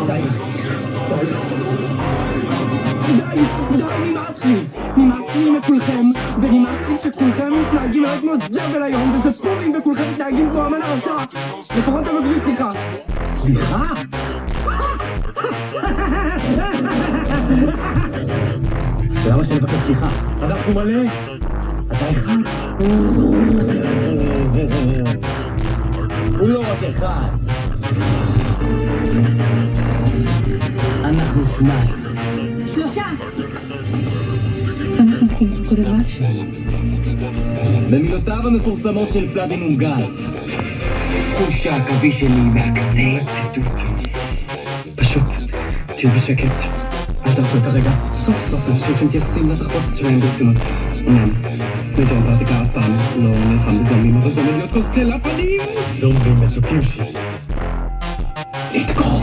די, נמאס לי. נמאס לי מכולכם, ונמאס לי שכולכם מתנהגים עליי כמו זבל היום, וזה פורים וכולכם מתנהגים כמו אמן הרשע. לפחות תבקשו סליחה. סליחה? למה שנבקש סליחה? אנחנו מלא. אתה אחד. הוא לא רק אחד. אנחנו שניים. 3. אנחנו עושים כל דבר. במילותיו המפורסמות של פלבין הונגר, חוש העכבי שלי מהקצה לציטוט. פשוט, תהיו בשקט. אל תעשו כרגע. סוף סוף אנשים שמתייחסים לתחפושת שלהם ברצינות. אמנם, מג'ון פרטיקה אף פעם לא נלחם בזומבים, אבל זה עומד להיות קוסטלה פנים! זומבים מתוקים שלי. לתקוף!